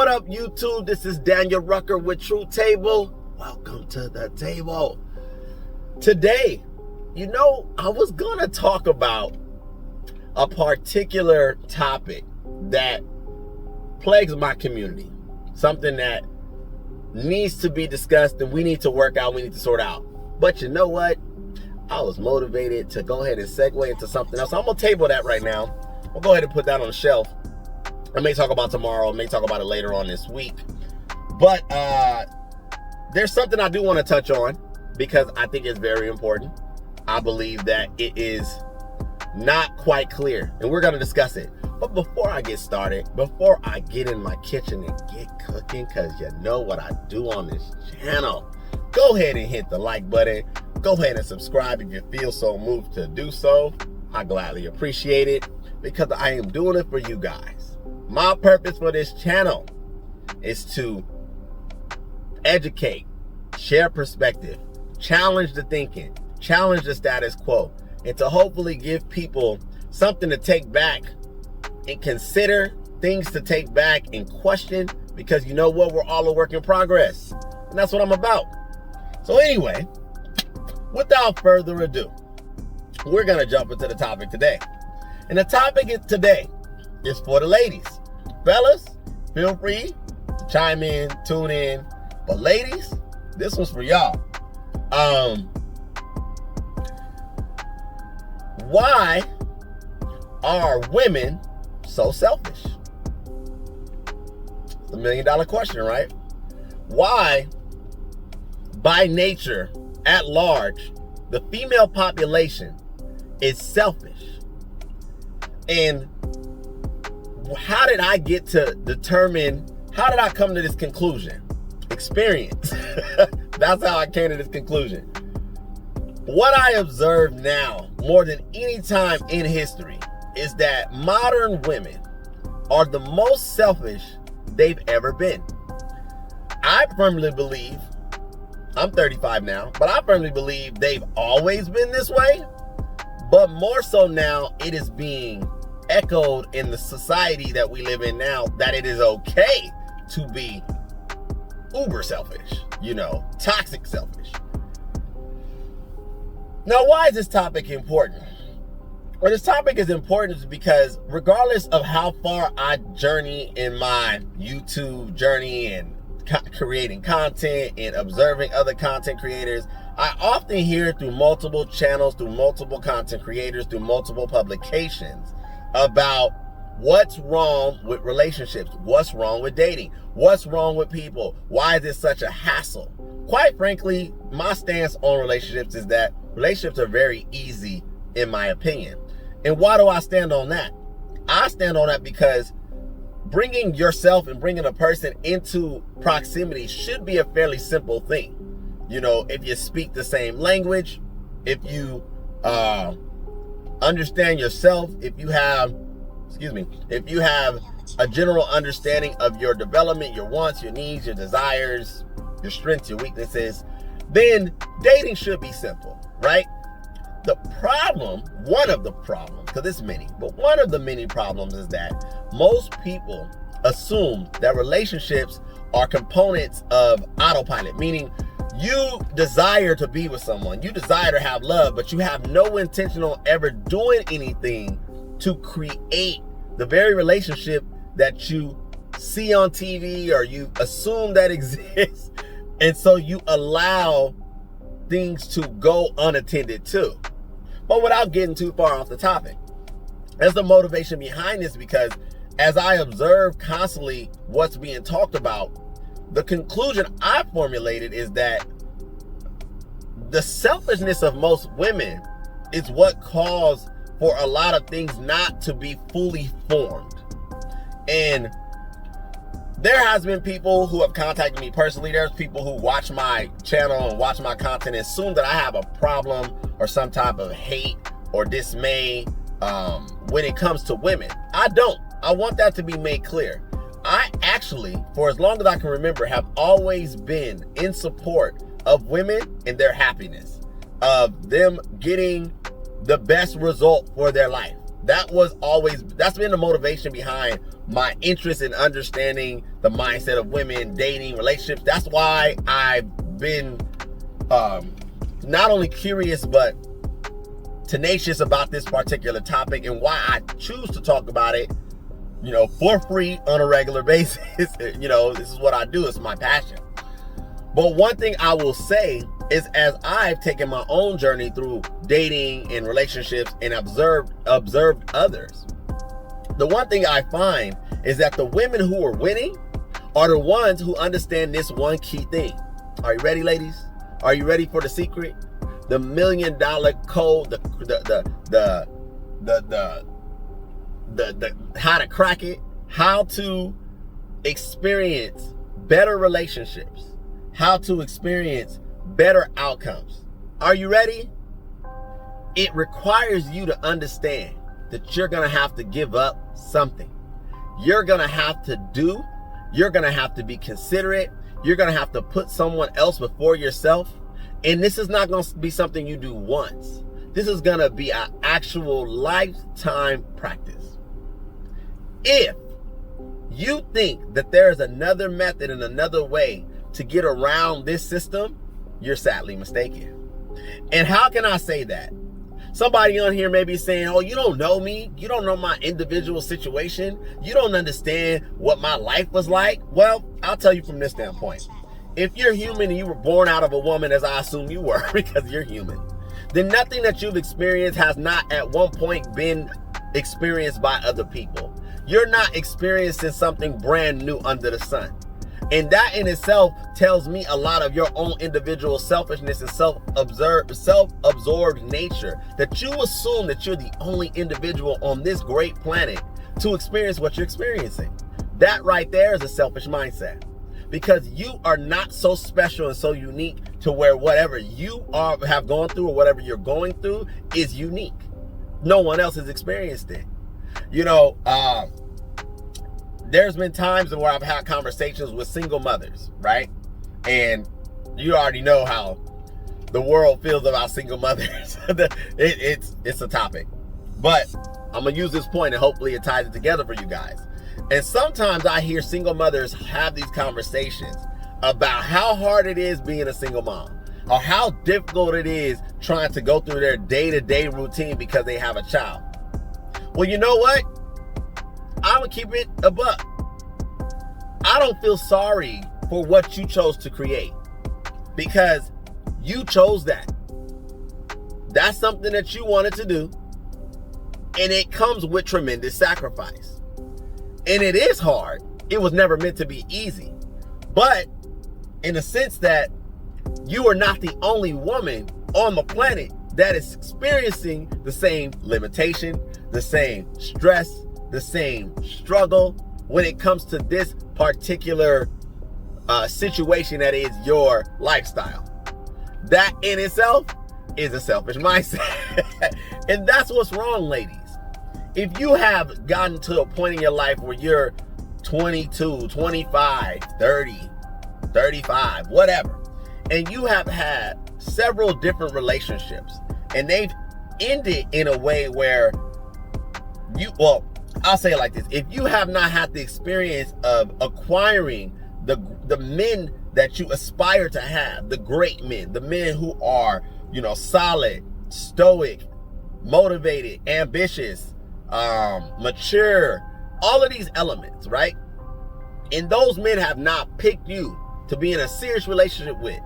What up, YouTube? This is Daniel Rucker with True Table. Welcome to the table. Today, I was going to talk about a particular topic that plagues my community. Something that needs to be discussed and we need to work out, we need to sort out. But you know what? I was motivated to go ahead and segue into something else. So I'm going to table that right now. I'll go ahead and put that on the shelf. I may talk about tomorrow. I may talk about it later on this week. But there's something I do want to touch on because I think it's very important. I believe that it is not quite clear, and we're going to discuss it. But before I get started, before I get in my kitchen and get cooking, because you know what I do on this channel, go ahead and hit the like button. Go ahead and subscribe if you feel so moved to do so. I gladly appreciate it because I am doing it for you guys. My purpose for this channel is to educate, share perspective, challenge the thinking, challenge the status quo, and to hopefully give people something to take back and consider, things to take back and question, because you know what? We're all a work in progress. And that's what I'm about. So anyway, without further ado, we're going to jump into the topic today. And the topic today is for the ladies. Fellas, feel free to chime in, tune in. But ladies, this one's for y'all. Why are women so selfish? It's a $1 million question, right? Why, by nature, at large, the female population is selfish? And how did I get to determine, how did I come to this conclusion? Experience. That's how I came to this conclusion. What I observe now, more than any time in history, is that modern women are the most selfish they've ever been. I firmly believe, I'm 35 now, but I firmly believe they've always been this way. But more so now, it is being echoed in the society that we live in now, that it is okay to be uber selfish, toxic selfish. Now, why is this topic important? Well, this topic is important because regardless of how far I journey in my YouTube journey and creating content and observing other content creators, I often hear through multiple channels, through multiple content creators, through multiple publications about what's wrong with relationships, what's wrong with dating, what's wrong with people, why is this such a hassle? Quite frankly, my stance on relationships is that relationships are very easy, in my opinion. And why do I stand on that? I stand on that because bringing yourself and bringing a person into proximity should be a fairly simple thing. If you speak the same language, if you understand yourself, if you have a general understanding of your development, your wants, your needs, your desires, your strengths, your weaknesses, then dating should be simple, right? The problem, one of the problems, because it's many, but one of the many problems is that most people assume that relationships are components of autopilot, meaning you desire to be with someone, you desire to have love, but you have no intention on ever doing anything to create the very relationship that you see on TV or you assume that exists. And so you allow things to go unattended too. But without getting too far off the topic, there's the motivation behind this, because as I observe constantly what's being talked about, the conclusion I formulated is that the selfishness of most women is what caused for a lot of things not to be fully formed. And there has been people who have contacted me personally. There's people who watch my channel and watch my content and assume that I have a problem or some type of hate or dismay when it comes to women. I don't. I want that to be made clear. I actually, for as long as I can remember, have always been in support of women and their happiness, of them getting the best result for their life, That's been the motivation behind my interest in understanding the mindset of women, dating, relationships. That's why I've been not only curious, but tenacious about this particular topic, and why I choose to talk about it, for free on a regular basis. This is what I do. It's my passion. But one thing I will say is, as I've taken my own journey through dating and relationships and observed others, the one thing I find is that the women who are winning are the ones who understand this one key thing. Are you ready, ladies? Are you ready for the secret? The $1 million code, the how to crack it, how to experience better relationships, how to experience better outcomes. Are you ready? It requires you to understand that you're going to have to give up something. You're going to have to do. You're going to have to be considerate. You're going to have to put someone else before yourself. And this is not going to be something you do once. This is going to be an actual lifetime practice. If you think that there is another method and another way to get around this system, you're sadly mistaken. And how can I say that? Somebody on here may be saying, oh, you don't know me. You don't know my individual situation. You don't understand what my life was like. Well, I'll tell you from this standpoint. If you're human and you were born out of a woman, as I assume you were, because you're human, then nothing that you've experienced has not at one point been experienced by other people. You're not experiencing something brand new under the sun. And that in itself tells me a lot of your own individual selfishness and self-absorbed nature, that you assume that you're the only individual on this great planet to experience what you're experiencing. That right there is a selfish mindset, because you are not so special and so unique to where whatever you have gone through or whatever you're going through is unique. No one else has experienced it. There's been times where I've had conversations with single mothers, right? And you already know how the world feels about single mothers. It's a topic. But I'm going to use this point and hopefully it ties it together for you guys. And sometimes I hear single mothers have these conversations about how hard it is being a single mom, or how difficult it is trying to go through their day-to-day routine because they have a child. Well, you know what? I'm going to keep it a buck. I don't feel sorry for what you chose to create, because you chose that. That's something that you wanted to do, and it comes with tremendous sacrifice. And it is hard. It was never meant to be easy. But in a sense that you are not the only woman on the planet that is experiencing the same limitation, the same stress, the same struggle when it comes to this particular situation that is your lifestyle. That in itself is a selfish mindset. And that's what's wrong, ladies. If you have gotten to a point in your life where you're 22, 25, 30, 35, whatever, and you have had several different relationships and they've ended in a way where I'll say it like this. If you have not had the experience of acquiring the men that you aspire to have, the great men, the men who are, solid, stoic, motivated, ambitious, mature, all of these elements, right? And those men have not picked you to be in a serious relationship with,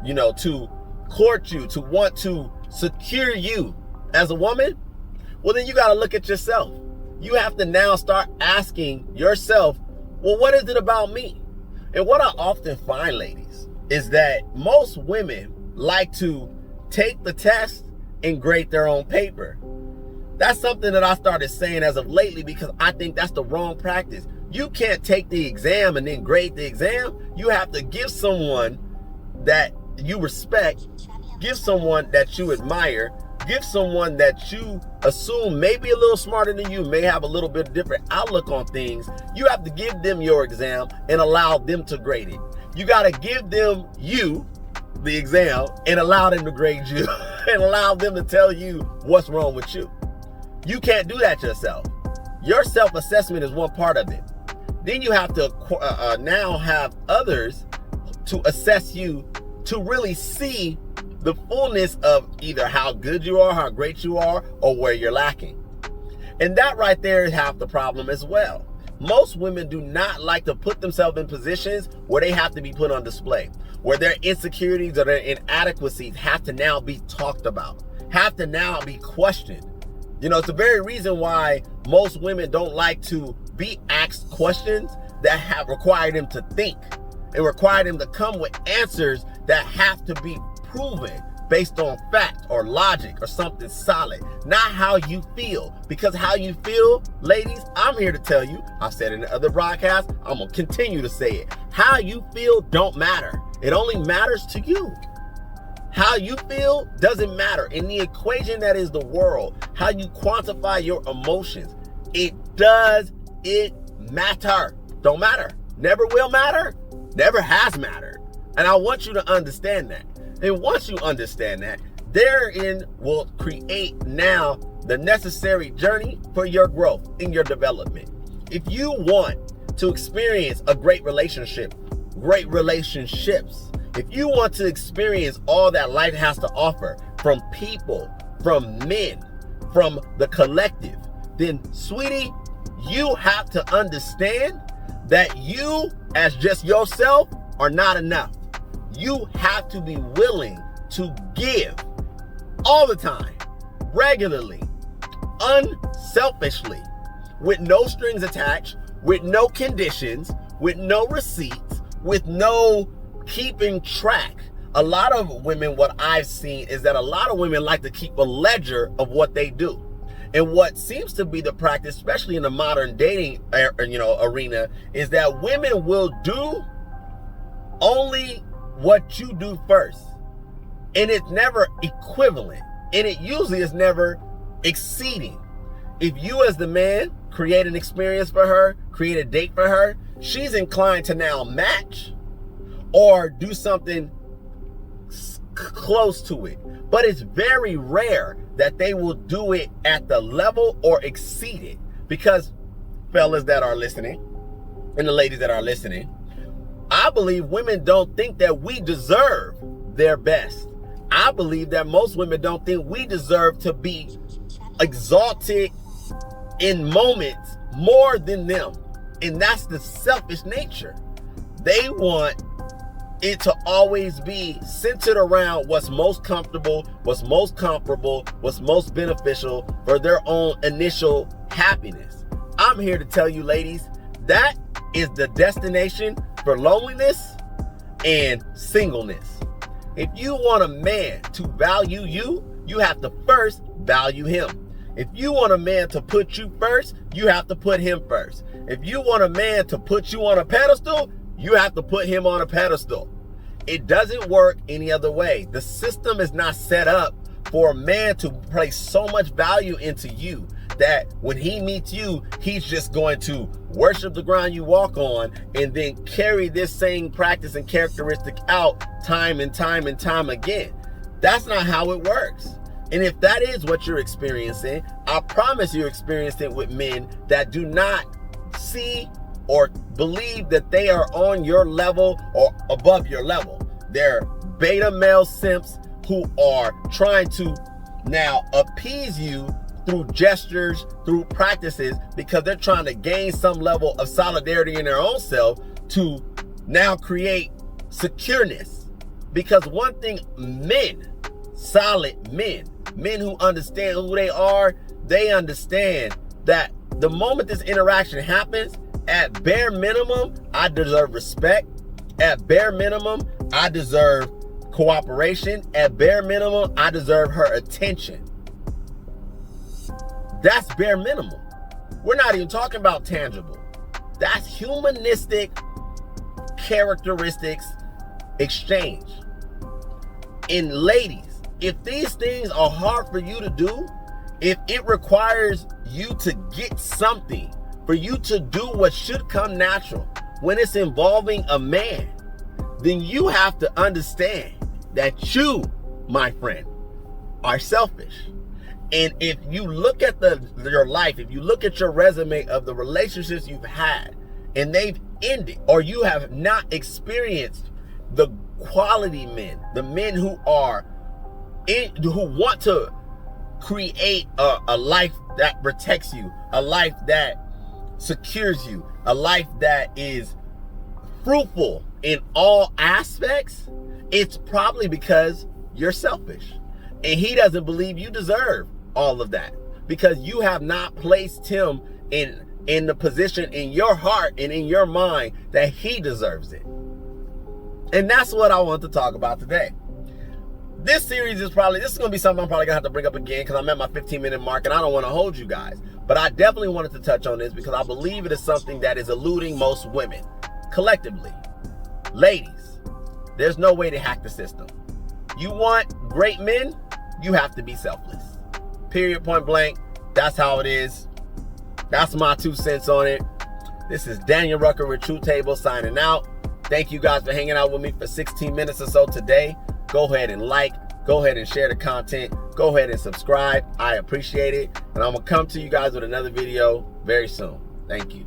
to court you, to want to secure you as a woman, well, then you got to look at yourself. You have to now start asking yourself, well, what is it about me? And what I often find, ladies, is that most women like to take the test and grade their own paper. That's something that I started saying as of lately, because I think that's the wrong practice. You can't take the exam and then grade the exam. You have to give someone that you respect, give someone that you admire, give someone that you assume may be a little smarter than you, may have a little bit different outlook on things. You have to give them your exam and allow them to grade it. You got to give them the exam and allow them to grade you and allow them to tell you what's wrong with you. You can't do that yourself. Your self-assessment is one part of it. Then you have to now have others to assess you to really see the fullness of either how good you are, how great you are, or where you're lacking. And that right there is half the problem as well. Most women do not like to put themselves in positions where they have to be put on display, where their insecurities or their inadequacies have to now be talked about, have to now be questioned. You know, it's the very reason why most women don't like to be asked questions that have required them to think and require them to come with answers that have to be proven based on fact or logic or something solid, not how you feel. Because how you feel, ladies, I'm here to tell you, I've said it in the other broadcasts, I'm gonna continue to say it. How you feel don't matter. It only matters to you. How you feel doesn't matter. In the equation that is the world, how you quantify your emotions, it matter. Don't matter. Never will matter. Never has mattered. And I want you to understand that. And once you understand that, therein will create now the necessary journey for your growth in your development. If you want to experience a great relationship, great relationships, if you want to experience all that life has to offer from people, from men, from the collective, then sweetie, you have to understand that you as just yourself are not enough. You have to be willing to give all the time, regularly, unselfishly, with no strings attached, with no conditions, with no receipts, with no keeping track. A lot of women, what I've seen is that a lot of women like to keep a ledger of what they do. And what seems to be the practice, especially in the modern dating arena, is that women will do only what you do first. And it's never equivalent. And it usually is never exceeding. If you as the man create an experience for her, create a date for her, she's inclined to now match or do something close to it. But it's very rare that they will do it at the level or exceed it. Because fellas that are listening and the ladies that are listening, I believe women don't think that we deserve their best. I believe that most women don't think we deserve to be exalted in moments more than them. And that's the selfish nature. They want it to always be centered around what's most comfortable, what's most comparable, what's most beneficial for their own initial happiness. I'm here to tell you, ladies, that is the destination for loneliness and singleness. If you want a man to value you, you have to first value him. If you want a man to put you first, you have to put him first. If you want a man to put you on a pedestal, you have to put him on a pedestal. It doesn't work any other way. The system is not set up for a man to place so much value into you that when he meets you, he's just going to worship the ground you walk on and then carry this same practice and characteristic out time and time and time again. That's not how it works. And if that is what you're experiencing, I promise you're experiencing it with men that do not see or believe that they are on your level or above your level. They're beta male simps who are trying to now appease you through gestures, through practices, because they're trying to gain some level of solidarity in their own self to now create secureness. Because one thing men, solid men who understand who they are, they understand that the moment this interaction happens, at bare minimum, I deserve respect. At bare minimum, I deserve cooperation. At bare minimum, I deserve her attention. That's bare minimum. We're not even talking about tangible. That's humanistic characteristics exchange. And ladies, if these things are hard for you to do, if it requires you to get something, for you to do what should come natural when it's involving a man, then you have to understand that you, my friend, are selfish. And if you look at your life, if you look at your resume of the relationships you've had and they've ended, or you have not experienced the quality men, the men who want to create a life that protects you, a life that secures you, a life that is fruitful in all aspects, it's probably because you're selfish. And he doesn't believe you deserve all of that because you have not placed him in the position in your heart and in your mind that he deserves it. And that's what I want to talk about today. This series is going to be something I'm probably going to have to bring up again because I'm at my 15-minute mark and I don't want to hold you guys. But I definitely wanted to touch on this because I believe it is something that is eluding most women collectively. Ladies, there's no way to hack the system. You want great men, you have to be selfless. Period, point blank. That's how it is. That's my 2 cents on it. This is Daniel Rucker with Truth Table signing out. Thank you guys for hanging out with me for 16 minutes or so today. Go ahead and go ahead and share the content. Go ahead and subscribe. I appreciate it. And I'm going to come to you guys with another video very soon. Thank you.